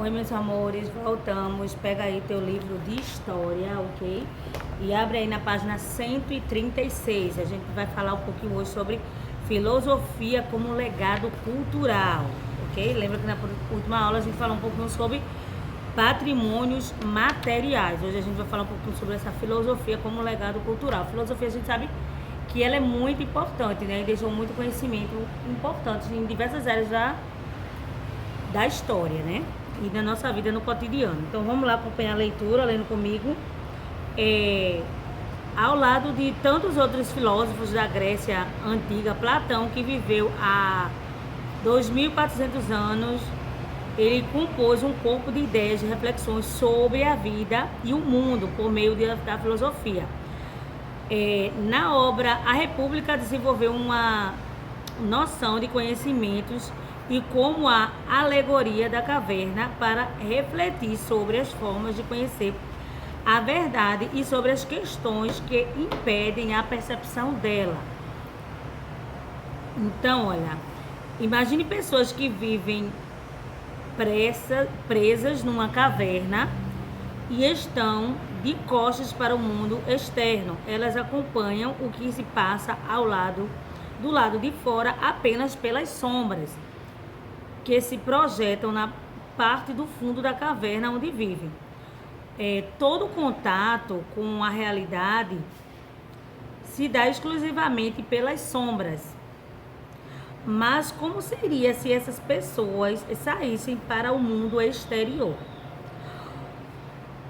Oi, meus amores, voltamos. Pega aí teu livro de história, ok? E abre aí na página 136. A gente vai falar um pouquinho hoje sobre filosofia como legado cultural, ok? Lembra que na última aula a gente falou um pouquinho sobre patrimônios materiais. Hoje a gente vai falar um pouquinho sobre essa filosofia como legado cultural. A filosofia a gente sabe que ela é muito importante, né? E deixou muito conhecimento importante em diversas áreas da história, né? E da nossa vida no cotidiano. Então vamos lá acompanhar a leitura, lendo comigo. Ao lado de tantos outros filósofos da Grécia Antiga, Platão, que viveu há 2.400 anos, ele compôs um corpo de ideias e reflexões sobre a vida e o mundo por meio da filosofia. Na obra A República, desenvolveu uma noção de conhecimentos e como a alegoria da caverna para refletir sobre as formas de conhecer a verdade e sobre as questões que impedem a percepção dela. Então, olha, imagine pessoas que vivem presas numa caverna e estão de costas para o mundo externo. Elas acompanham o que se passa do lado de fora apenas pelas sombras que se projetam na parte do fundo da caverna onde vivem. Todo contato com a realidade se dá exclusivamente pelas sombras. Mas como seria se essas pessoas saíssem para o mundo exterior?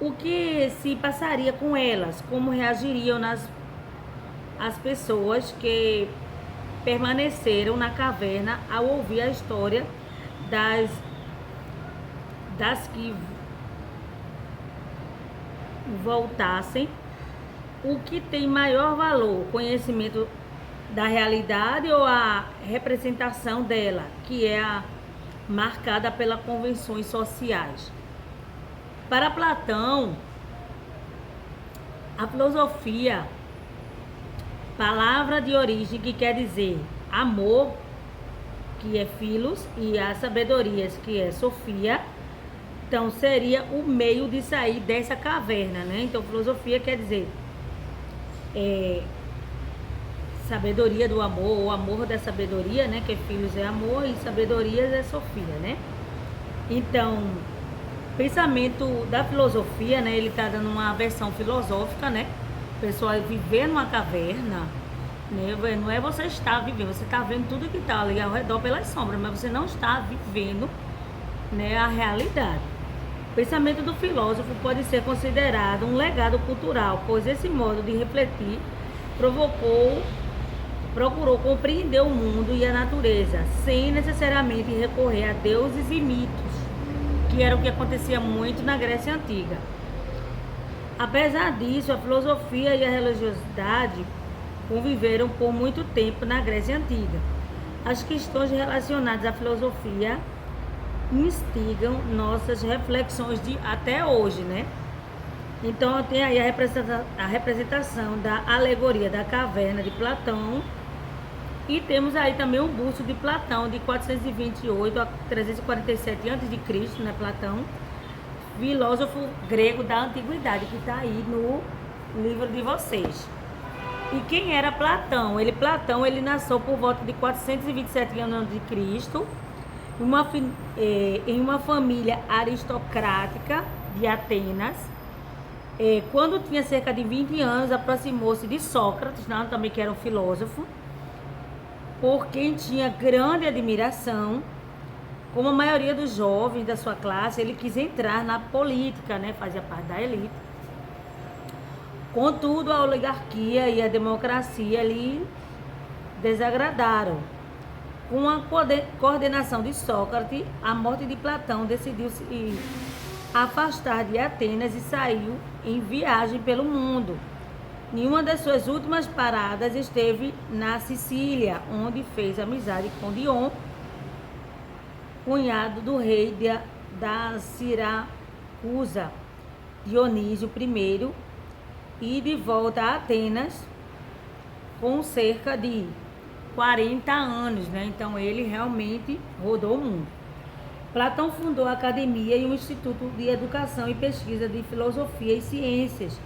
O que se passaria com elas? Como reagiriam as pessoas que permaneceram na caverna ao ouvir a história das que voltassem? O que tem maior valor, o conhecimento da realidade ou a representação dela, que é marcada pelas convenções sociais? Para Platão, a filosofia, palavra de origem que quer dizer amor, que é filos, e a sabedoria, que é sofia, então seria o meio de sair dessa caverna, né? Então filosofia quer dizer sabedoria do amor, ou amor da sabedoria, né? Que filos é amor e sabedoria é sofia, né? Então, pensamento da filosofia, né? Ele tá dando uma versão filosófica, né? O pessoal viver numa caverna, né? Não é você estar vivendo, você está vendo tudo que está ali ao redor pelas sombras, mas você não está vivendo, né, a realidade. O pensamento do filósofo pode ser considerado um legado cultural, pois esse modo de refletir procurou compreender o mundo e a natureza, sem necessariamente recorrer a deuses e mitos, que era o que acontecia muito na Grécia Antiga. Apesar disso, a filosofia e a religiosidade conviveram por muito tempo na Grécia Antiga. As questões relacionadas à filosofia instigam nossas reflexões até hoje, né? Então tem aí a representação da alegoria da caverna de Platão, e temos aí também o busto de Platão de 428 a 347 a.C., né? Platão, filósofo grego da antiguidade, que está aí no livro de vocês. E quem era Platão? Platão nasceu por volta de 427 anos de Cristo, em uma família aristocrática de Atenas. Quando tinha cerca de 20 anos, aproximou-se de Sócrates, também que era um filósofo, por quem tinha grande admiração. Como a maioria dos jovens da sua classe, ele quis entrar na política, né? Fazia parte da elite. Contudo, a oligarquia e a democracia lhe desagradaram. Com a coordenação de Sócrates, a morte de Platão decidiu se afastar de Atenas e saiu em viagem pelo mundo. Em uma das suas últimas paradas esteve na Sicília, onde fez amizade com Dion, cunhado do rei da Siracusa, Dionísio I, e de volta a Atenas com cerca de 40 anos, né? Então ele realmente rodou o mundo. Platão fundou a academia e um instituto de educação e pesquisa de filosofia e ciências,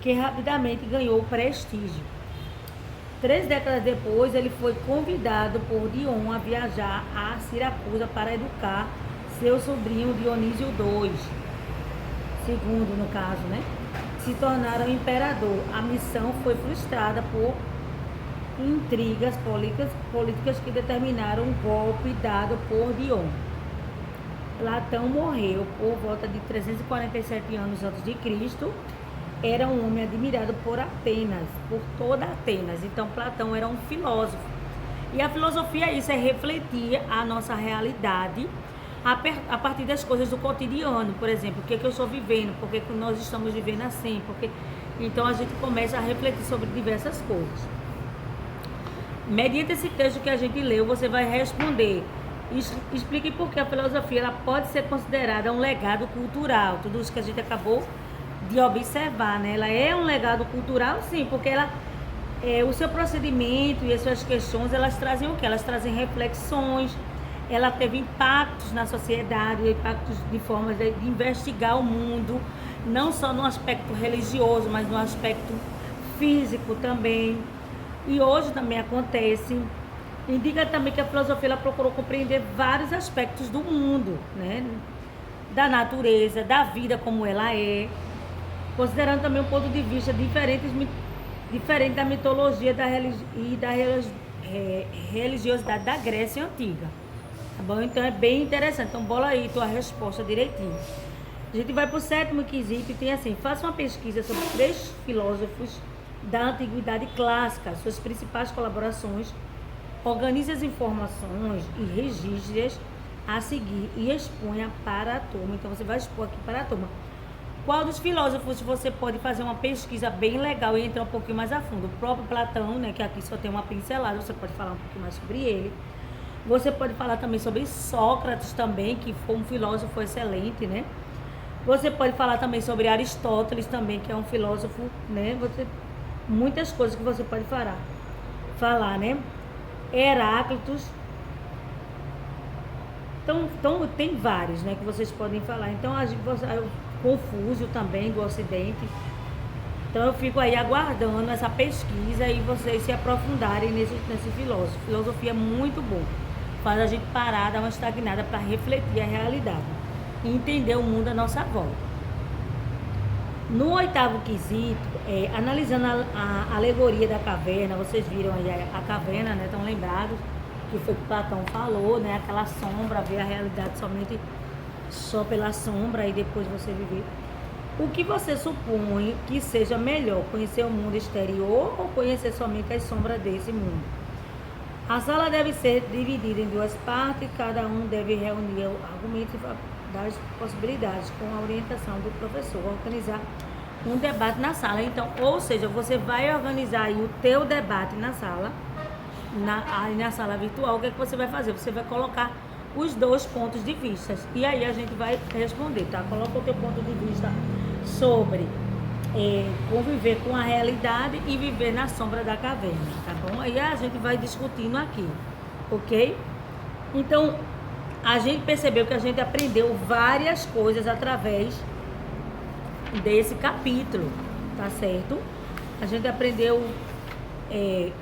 que rapidamente ganhou prestígio. 3 décadas depois, ele foi convidado por Dion a viajar a Siracusa para educar seu sobrinho Dionísio II, segundo no caso, né? Se tornaram imperador. A missão foi frustrada por intrigas políticas que determinaram um golpe dado por Dion. Platão morreu por volta de 347 anos antes de Cristo. Era um homem admirado por Atenas, por toda Atenas. Então Platão era um filósofo. E a filosofia é isso, é refletir a nossa realidade a partir das coisas do cotidiano. Por exemplo, o que eu estou vivendo, por que nós estamos vivendo assim, porque... Então a gente começa a refletir sobre diversas coisas. Mediante esse texto que a gente leu, você vai responder. Explique por que a filosofia ela pode ser considerada um legado cultural. Tudo isso que a gente acabou de observar, né? Ela é um legado cultural, sim, porque ela, o seu procedimento e as suas questões, elas trazem o quê? Elas trazem reflexões, ela teve impactos na sociedade, impactos de formas de investigar o mundo, não só no aspecto religioso, mas no aspecto físico também. E hoje também acontece. Indica também que a filosofia ela procurou compreender vários aspectos do mundo, né? Da natureza, da vida como ela é, considerando também um ponto de vista diferente da mitologia e da religiosidade da Grécia Antiga. Tá bom? Então é bem interessante. Então bola aí tua resposta direitinho. A gente vai para o 7º quesito e tem assim: faça uma pesquisa sobre 3 filósofos da Antiguidade Clássica, suas principais colaborações. Organize as informações e registre-as a seguir e exponha para a turma. Então, você vai expor aqui para a turma. Qual dos filósofos você pode fazer uma pesquisa bem legal e entrar um pouquinho mais a fundo? O próprio Platão, né, que aqui só tem uma pincelada, você pode falar um pouquinho mais sobre ele. Você pode falar também sobre Sócrates também, que foi um filósofo excelente, né? Você pode falar também sobre Aristóteles também, que é um filósofo, né? Muitas coisas que você pode falar, né? Heráclitos. Então tem vários, né, que vocês podem falar. Então Confúcio também do Ocidente. Então eu fico aí aguardando essa pesquisa e vocês se aprofundarem nesse filósofo. Filosofia é muito bom, faz a gente parar, dar uma estagnada para refletir a realidade e entender o mundo à nossa volta. No 8º quesito, analisando a alegoria da caverna, vocês viram aí a caverna, né? Estão lembrados que foi o que Platão falou, né? Aquela sombra, ver a realidade somente só pela sombra e depois você viver. O que você supõe que seja melhor, conhecer o mundo exterior ou conhecer somente as sombras desse mundo? A sala deve ser dividida em 2 partes, cada um deve reunir argumentos das possibilidades com a orientação do professor, organizar um debate na sala. Então, ou seja, você vai organizar aí o teu debate na sala, na sala virtual. O que é que você vai fazer? Você vai colocar os 2 pontos de vista e aí a gente vai responder, tá? Coloca o teu ponto de vista sobre conviver com a realidade e viver na sombra da caverna, tá bom? Aí a gente vai discutindo aqui, ok? Então, a gente percebeu que a gente aprendeu várias coisas através desse capítulo, tá certo? A gente aprendeu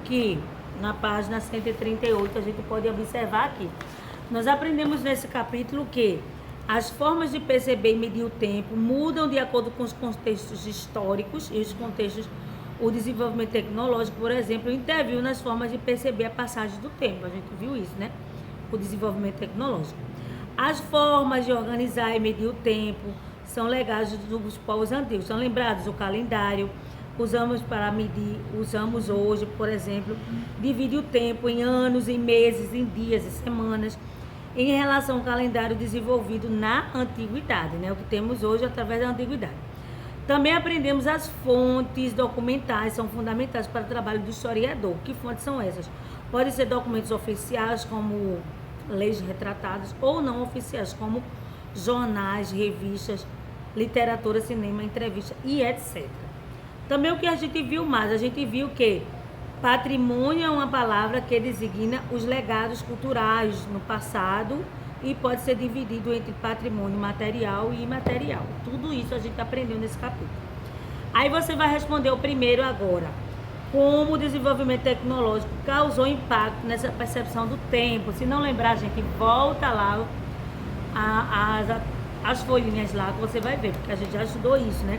que na página 138 a gente pode observar aqui. Nós aprendemos nesse capítulo que as formas de perceber e medir o tempo mudam de acordo com os contextos históricos e os contextos. O desenvolvimento tecnológico, por exemplo, interviu nas formas de perceber a passagem do tempo. A gente viu isso, né? O desenvolvimento tecnológico. As formas de organizar e medir o tempo são legados dos povos antigos. São lembrados o calendário. Usamos hoje, por exemplo, divide o tempo em anos, em meses, em dias e semanas, em relação ao calendário desenvolvido na antiguidade, né? O que temos hoje através da antiguidade. Também aprendemos as fontes documentais, são fundamentais para o trabalho do historiador. Que fontes são essas? Podem ser documentos oficiais, como leis retratadas, ou não oficiais, como jornais, revistas, literatura, cinema, entrevista e etc. Também o que a gente viu mais? A gente viu que patrimônio é uma palavra que designa os legados culturais no passado e pode ser dividido entre patrimônio material e imaterial. Tudo isso a gente aprendeu nesse capítulo. Aí você vai responder o primeiro agora. Como o desenvolvimento tecnológico causou impacto nessa percepção do tempo. Se não lembrar, gente, volta lá as folhinhas lá que você vai ver, porque a gente já estudou isso, né?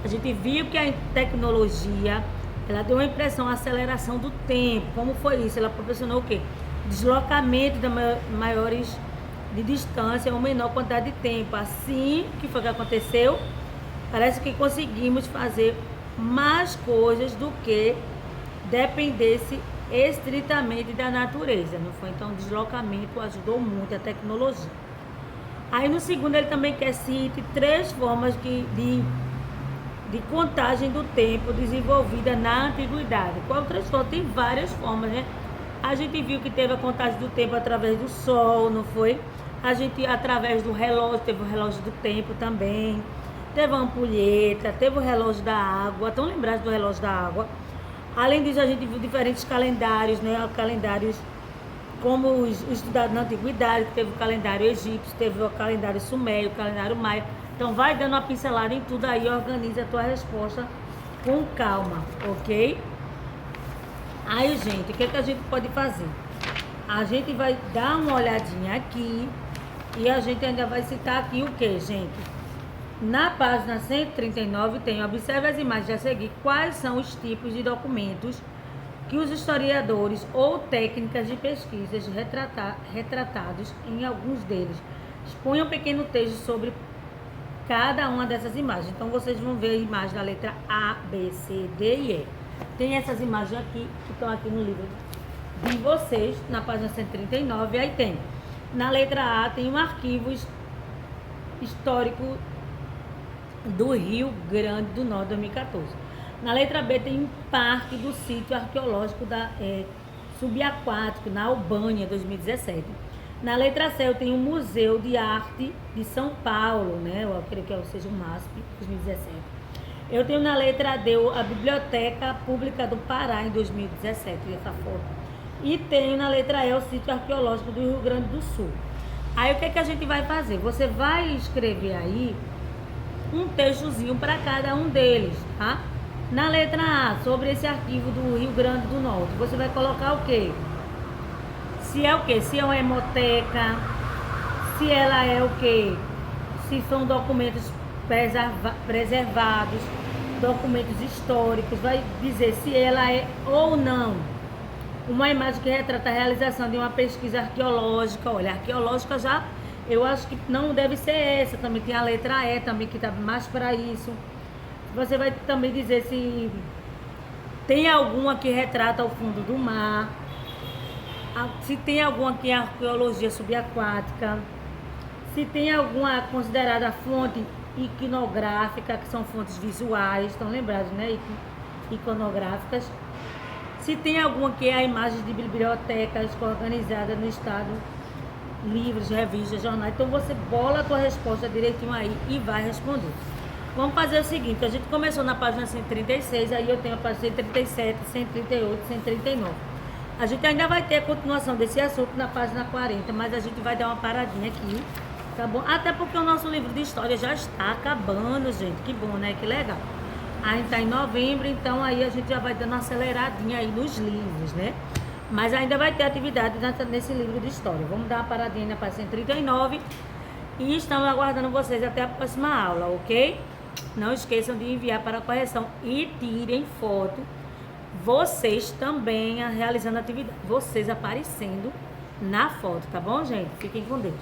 A gente viu que a tecnologia, ela deu uma impressão, a aceleração do tempo. Como foi isso? Ela proporcionou o quê? Deslocamento de maiores de distância ou menor quantidade de tempo. Assim que foi que aconteceu, parece que conseguimos fazer mais coisas do que dependesse estritamente da natureza, não foi? Então, o deslocamento ajudou muito a tecnologia. Aí, no segundo, ele também quer citar 3 formas de contagem do tempo desenvolvida na antiguidade. Qual 3 formas? Tem várias formas, né? A gente viu que teve a contagem do tempo através do sol, não foi? A gente, através do relógio, teve o relógio do tempo também. Teve a ampulheta, teve o relógio da água. Estão lembrados do relógio da água? Além disso, a gente viu diferentes calendários, né? Calendários como os estudados na antiguidade, que teve o calendário egípcio, teve o calendário sumério, o calendário maia. Então, vai dando uma pincelada em tudo aí, organiza a tua resposta com calma, ok? Aí, gente, o que a gente pode fazer? A gente vai dar uma olhadinha aqui e a gente ainda vai citar aqui o que, gente? Na página 139 tem, observe as imagens a seguir, quais são os tipos de documentos que os historiadores ou técnicas de pesquisas retratados em alguns deles. Exponha um pequeno texto sobre cada uma dessas imagens. Então, vocês vão ver a imagem da letra A, B, C, D e E. Tem essas imagens aqui, que estão aqui no livro de vocês, na página 139. Aí tem, na letra A, tem um arquivo histórico do Rio Grande do Norte, 2014. Na letra B tem um parque do sítio arqueológico subaquático, na Albânia, 2017. Na letra C eu tenho o Museu de Arte de São Paulo, né? Eu creio que seja o MASP, 2017. Eu tenho na letra D a Biblioteca Pública do Pará, em 2017, essa foto. E tenho na letra E o sítio arqueológico do Rio Grande do Sul. Aí o que a gente vai fazer? Você vai escrever aí um textozinho para cada um deles, tá? Na letra A, sobre esse arquivo do Rio Grande do Norte, você vai colocar o quê? Se é o quê? Se é uma hemoteca, se ela é o quê? Se são documentos preservados, documentos históricos, vai dizer se ela é ou não uma imagem que retrata a realização de uma pesquisa arqueológica. Olha, arqueológica já, eu acho que não deve ser essa, também tem a letra E também, que está mais para isso. Você vai também dizer se tem alguma que retrata o fundo do mar, se tem alguma que é arqueologia subaquática, se tem alguma considerada fonte iconográfica, que são fontes visuais, estão lembrados, né? Iconográficas. Se tem alguma que é a imagem de bibliotecas organizada no estado, livros, revistas, jornais. Então você bola a tua resposta direitinho aí e vai responder. Vamos fazer o seguinte, a gente começou na página 136, aí eu tenho a página 137, 138, 139. A gente ainda vai ter a continuação desse assunto na página 40, mas a gente vai dar uma paradinha aqui, tá bom? Até porque o nosso livro de história já está acabando, gente. Que bom, né? Que legal. A gente está em novembro, então aí a gente já vai dando uma aceleradinha aí nos livros, né? Mas ainda vai ter atividade nesse livro de história. Vamos dar uma paradinha na página 139 e estamos aguardando vocês até a próxima aula, ok? Não esqueçam de enviar para a correção e tirem foto. Vocês também realizando atividade, vocês aparecendo na foto, tá bom, gente? Fiquem com Deus.